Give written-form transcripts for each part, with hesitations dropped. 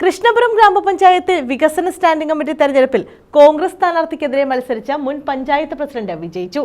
കൃഷ്ണപുരം ഗ്രാമപഞ്ചായത്ത് വികസന standing committee തെരഞ്ഞെടുപ്പിൽ കോൺഗ്രസ് സ്ഥാനാർത്ഥിക്കെതിരെ മത്സരിച്ച മുൻ പഞ്ചായത്ത് പ്രസിഡന്റ് വിജയിച്ചു.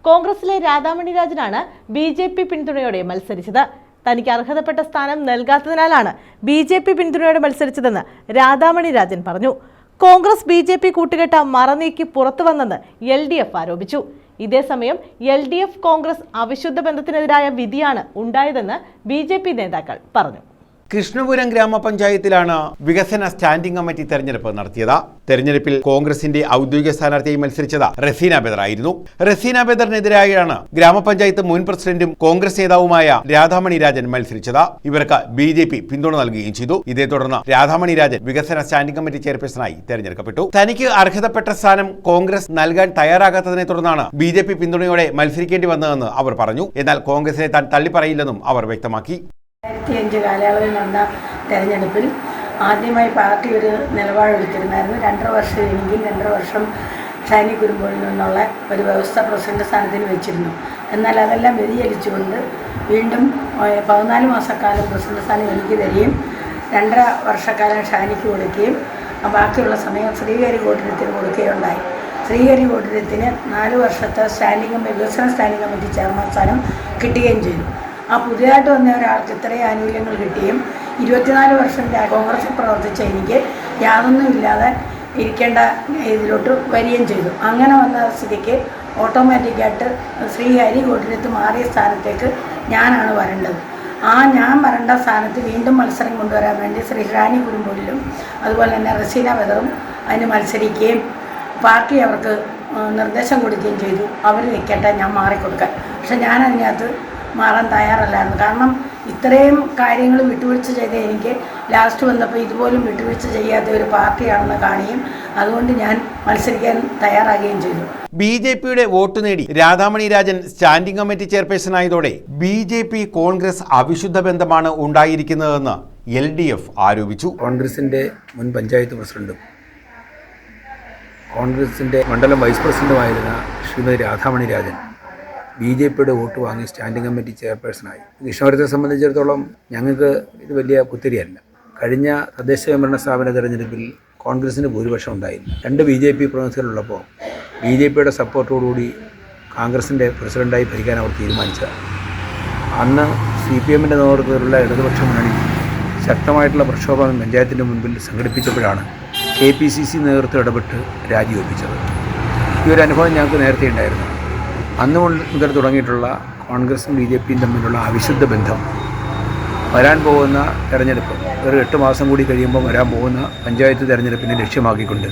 കോൺഗ്രസിലെ രാധാമണി രാജനാണ് ബിജെപി പിന്തുണയോടെ മത്സരിച്ചത്. തനിക്ക് അർഹതപ്പെട്ട സ്ഥാനം നൽകാത്തതിനാലാണ് ബിജെപി പിന്തുണയോടെ മത്സരിച്ചതെന്ന് രാധാമണി രാജൻ പറഞ്ഞു. കോൺഗ്രസ് ബിജെപി കൂട്ടുകെട്ട മറനീക്കി പുറത്തുവന്നെന്ന് LDF ആരോപിച്ചു. ഇതേസമയം LDF കോൺഗ്രസ് അവിശുദ്ധ ബന്ധത്തിനെതിരായ വിധിയാണ് ഉണ്ടായതെന്ന് ബിജെപി നേതാക്കൾ പറഞ്ഞു. കൃഷ്ണപുരം ഗ്രാമപഞ്ചായത്തിലാണ് വികസന സ്റ്റാൻഡിംഗ് കമ്മിറ്റി തെരഞ്ഞെടുപ്പ് നടത്തിയത്. തെരഞ്ഞെടുപ്പിൽ കോൺഗ്രസിന്റെ ഔദ്യോഗിക സ്ഥാനാർത്ഥിയായി മത്സരിച്ചത് റസീന ബദർ ആയിരുന്നു. റസീന ബദറിനെതിരായാണ് ഗ്രാമപഞ്ചായത്ത് മുൻ പ്രസിഡന്റും കോൺഗ്രസ് നേതാവുമായ രാധാമണി രാജൻ മത്സരിച്ചത്. ഇവർക്ക് BJP പിന്തുണ നൽകുകയും ചെയ്തു. ഇതേ തുടർന്ന് രാധാമണി രാജൻ വികസന സ്റ്റാൻഡിംഗ് കമ്മിറ്റി ചെയർപേഴ്സണായി തെരഞ്ഞെടുക്കപ്പെട്ടു. തനിക്ക് അർഹതപ്പെട്ട സ്ഥാനം കോൺഗ്രസ് നൽകാൻ തയ്യാറാകാത്തതിനെ തുടർന്നാണ് BJP പിന്തുണയോടെ മത്സരിക്കേണ്ടി വന്നതെന്ന് അവർ പറഞ്ഞു. എന്നാൽ കോൺഗ്രസിനെ താൻ തള്ളിപ്പറയില്ലെന്നും അവർ വ്യക്തമാക്കി. 2005 കാലയളവിൽ നടന്ന തെരഞ്ഞെടുപ്പിൽ ആദ്യമായി പാർട്ടി ഒരു നിലപാടെടുത്തിരുന്നായിരുന്നു. 2.5 വർഷം എങ്കിൽ 2.5 വർഷം ഷാനി കുരുമ്പോളിൽ നിന്നുള്ള ഒരു വ്യവസ്ഥ പ്രസിഡന്റ് സ്ഥാനത്തിന് വെച്ചിരുന്നു. എന്നാൽ അതെല്ലാം വ്യതിചലിച്ചുകൊണ്ട് വീണ്ടും 14 മാസക്കാലം പ്രസിഡന്റ് സ്ഥാനം എനിക്ക് തരികയും 2.5 വർഷക്കാലം ഷാനിക്ക് കൊടുക്കുകയും ബാക്കിയുള്ള സമയം ശ്രീഹരി കോട്ടിരത്തിന് കൊടുക്കുകയുണ്ടായി. ശ്രീഹരി കോട്ടിരത്തിന് 4 വർഷത്തെ വികസന സ്റ്റാൻഡിംഗ് കമ്മിറ്റി ചെയർമാൻ സ്ഥാനം കിട്ടുകയും ചെയ്തു. ആ പുതിയതായിട്ട് വന്ന ഒരാൾക്ക് ഇത്രയും ആനുകൂല്യങ്ങൾ കിട്ടുകയും 24 വർഷം കോൺഗ്രസിൽ പ്രവർത്തിച്ച എനിക്ക് യാതൊന്നുമില്ലാതെ ഇരിക്കേണ്ട ഇതിലോട്ട് വരികയും ചെയ്തു. അങ്ങനെ വന്ന സ്ഥിതിക്ക് ഓട്ടോമാറ്റിക്കായിട്ട് ശ്രീഹരി കോട്ടിരത്ത് മാറിയ സ്ഥാനത്തേക്ക് ഞാനാണ് വരേണ്ടത്. ഞാൻ വരേണ്ട സ്ഥാനത്ത് വീണ്ടും മത്സരം കൊണ്ടുവരാൻ വേണ്ടി ശ്രീ ഷാനി കുരുമ്പോളിലും അതുപോലെ തന്നെ റസീന ബദറും അതിന് മത്സരിക്കുകയും പാർട്ടി അവർക്ക് നിർദ്ദേശം കൊടുക്കുകയും ചെയ്തു. അവർ നിൽക്കട്ടെ, ഞാൻ മാറിക്കൊടുക്കാൻ. പക്ഷെ ഞാനതിനകത്ത് മാറാൻ തയ്യാറല്ലായിരുന്നു. കാരണം ഇത്രയും കാര്യങ്ങൾ വിട്ടുവീഴ്ച ചെയ്ത എനിക്ക് ലാസ്റ്റ് വന്നപ്പോൾ ഇതുപോലും വിട്ടുവീഴ്ച ചെയ്യാത്ത ഒരു പാർട്ടിയാണെന്ന് കാണുകയും അതുകൊണ്ട് ഞാൻ മത്സരിക്കാൻ തയ്യാറാകുകയും ചെയ്തു. BJPയുടെ വോട്ട് നേടി രാധാമണി രാജൻ സ്റ്റാൻഡിംഗ് കമ്മിറ്റി ചെയർപേഴ്സണായതോടെ BJP കോൺഗ്രസ് അവിശുദ്ധ ബന്ധമാണ് ഉണ്ടായിരിക്കുന്നതെന്ന് LDF ആരോപിച്ചു. കോൺഗ്രസിൻ്റെ മുൻ പഞ്ചായത്ത് പ്രസിഡന്റും കോൺഗ്രസിൻ്റെ മണ്ഡലം വൈസ് പ്രസിഡന്റുമായിരുന്ന ശ്രീമതി രാധാമണി രാജൻ BJPയുടെ വോട്ട് വാങ്ങി സ്റ്റാൻഡിംഗ് കമ്മിറ്റി ചെയർപേഴ്സണായി. കൃഷ്ണപുരത്തെ സംബന്ധിച്ചിടത്തോളം ഞങ്ങൾക്ക് ഇത് വലിയ കുത്തിരിയല്ല. കഴിഞ്ഞ തദ്ദേശ സ്വയംഭരണ സ്ഥാപന തെരഞ്ഞെടുപ്പിൽ കോൺഗ്രസിന് ഭൂരിപക്ഷം ഉണ്ടായില്ല. 2 BJP പ്രതിനിധികളുള്ളപ്പോൾ BJPയുടെ സപ്പോർട്ടോടുകൂടി കോൺഗ്രസിൻ്റെ പ്രസിഡന്റായി ഭരിക്കാൻ അവർ തീരുമാനിച്ചതാണ്. അന്ന് CPMൻ്റെ നേതൃത്വത്തിലുള്ള ഇടതുപക്ഷ മുന്നണി ശക്തമായിട്ടുള്ള പ്രക്ഷോഭം പഞ്ചായത്തിൻ്റെ മുൻപിൽ സംഘടിപ്പിച്ചപ്പോഴാണ് KPCC നേതൃത്വം ഇടപെട്ട് രാജിവെപ്പിച്ചത്. ഈ ഒരു അനുഭവം ഞങ്ങൾക്ക് നേരത്തെ ഉണ്ടായിരുന്നു. അന്ന് മുതൽ തുടങ്ങിയിട്ടുള്ള കോൺഗ്രസും BJPയും തമ്മിലുള്ള അവിശുദ്ധ ബന്ധം വരാൻ പോകുന്ന തെരഞ്ഞെടുപ്പ് ഒരു 8 മാസം കൂടി കഴിയുമ്പോൾ വരാൻ പോകുന്ന പഞ്ചായത്ത് തെരഞ്ഞെടുപ്പിനെ ലക്ഷ്യമാക്കിക്കൊണ്ട്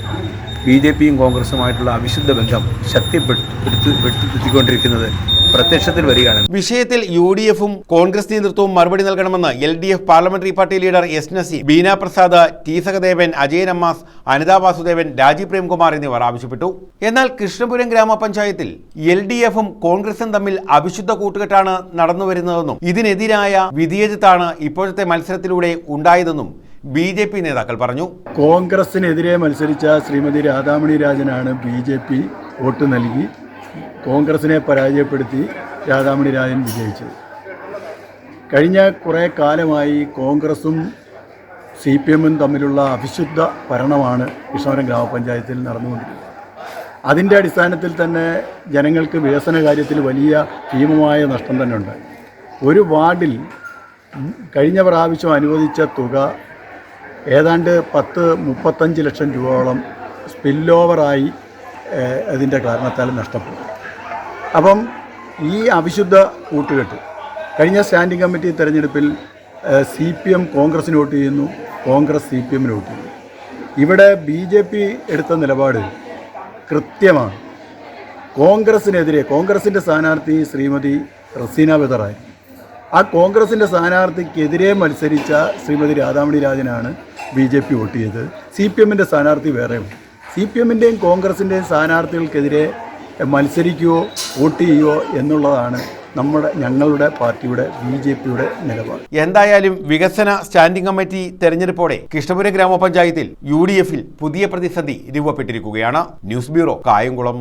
BJPയും കോൺഗ്രസുമായിട്ടുള്ള അവിശുദ്ധ ബന്ധം ശക്തിപ്പെടുത്തിക്കൊണ്ടിരിക്കുന്നത് പ്രത്യക്ഷത്തിൽ വരികയാണ്. വിഷയത്തിൽ UDFും കോൺഗ്രസ് നേതൃത്വവും മറുപടി നൽകണമെന്ന് LDF parliamentary party leader S. Nazeer, Beena Prasad, T. Sahadevan, Ajayan Ammas, Anitha Vasudevan, Rajeev Premkumar എന്നിവർ ആവശ്യപ്പെട്ടു. എന്നാൽ കൃഷ്ണപുരം ഗ്രാമപഞ്ചായത്തിൽ LDFും കോൺഗ്രസും തമ്മിൽ അവിശുദ്ധ കൂട്ടുകെട്ടാണ് നടന്നുവരുന്നതെന്നും ഇതിനെതിരായ വിധിയെഴുത്താണ് ഇപ്പോഴത്തെ മത്സരത്തിലൂടെ ഉണ്ടായതെന്നും BJP നേതാക്കൾ പറഞ്ഞു. കോൺഗ്രസിനെതിരെ മത്സരിച്ച ശ്രീമതി രാധാമണി രാജനാണ് BJP വോട്ട് നൽകി കോൺഗ്രസിനെ പരാജയപ്പെടുത്തി രാധാമണി രാജൻ വിജയിച്ചത്. കഴിഞ്ഞ കുറേ കാലമായി കോൺഗ്രസും CPMും തമ്മിലുള്ള അവിശുദ്ധ ഭരണമാണ് കൃഷ്ണപുരം ഗ്രാമപഞ്ചായത്തിൽ നടന്നുകൊണ്ടിരിക്കുന്നത്. അതിൻ്റെ അടിസ്ഥാനത്തിൽ തന്നെ ജനങ്ങൾക്ക് വികസന കാര്യത്തിൽ വലിയ ഭീമമായ നഷ്ടം തന്നെ ഉണ്ടായി. ഒരു വാർഡിൽ കഴിഞ്ഞ പ്രാവശ്യം അനുവദിച്ച തുക ഏതാണ്ട് 35 ലക്ഷം രൂപയോളം സ്പില്ലോവറായി അതിൻ്റെ കാരണത്താൽ നഷ്ടപ്പെട്ടു. അപ്പം ഈ അവിശുദ്ധ കൂട്ടുകെട്ട് കഴിഞ്ഞ സ്റ്റാൻഡിംഗ് കമ്മിറ്റി തെരഞ്ഞെടുപ്പിൽ CPM കോൺഗ്രസിന് വോട്ട് ചെയ്യുന്നു, കോൺഗ്രസ് CPMന് വോട്ട് ചെയ്യുന്നു. ഇവിടെ BJP എടുത്ത നിലപാട് കൃത്യമാണ്. കോൺഗ്രസിനെതിരെ കോൺഗ്രസിൻ്റെ സ്ഥാനാർത്ഥി ശ്രീമതി റസീന ബദറായിരുന്നു. ആ കോൺഗ്രസിൻ്റെ സ്ഥാനാർത്ഥിക്കെതിരെ മത്സരിച്ച ശ്രീമതി രാധാമണി രാജനാണ് BJP വോട്ട് ചെയ്തത്. CPMൻ്റെ സ്ഥാനാർത്ഥി വേറെയുണ്ട്. CPMൻ്റെയും കോൺഗ്രസിൻ്റെയും സ്ഥാനാർത്ഥികൾക്കെതിരെ മത്സരിക്കുകയോ വോട്ട് ചെയ്യുകയോ എന്നുള്ളതാണ് ഞങ്ങളുടെ പാർട്ടിയുടെ BJPയുടെ നിലപാട്. എന്തായാലും വികസന സ്റ്റാൻഡിംഗ് കമ്മിറ്റി തെരഞ്ഞെടുപ്പോടെ കൃഷ്ണപുരം ഗ്രാമപഞ്ചായത്തിൽ UDFിൽ പുതിയ പ്രതിസന്ധി രൂപപ്പെട്ടിരിക്കുകയാണ്. News bureau, Kayamkulam.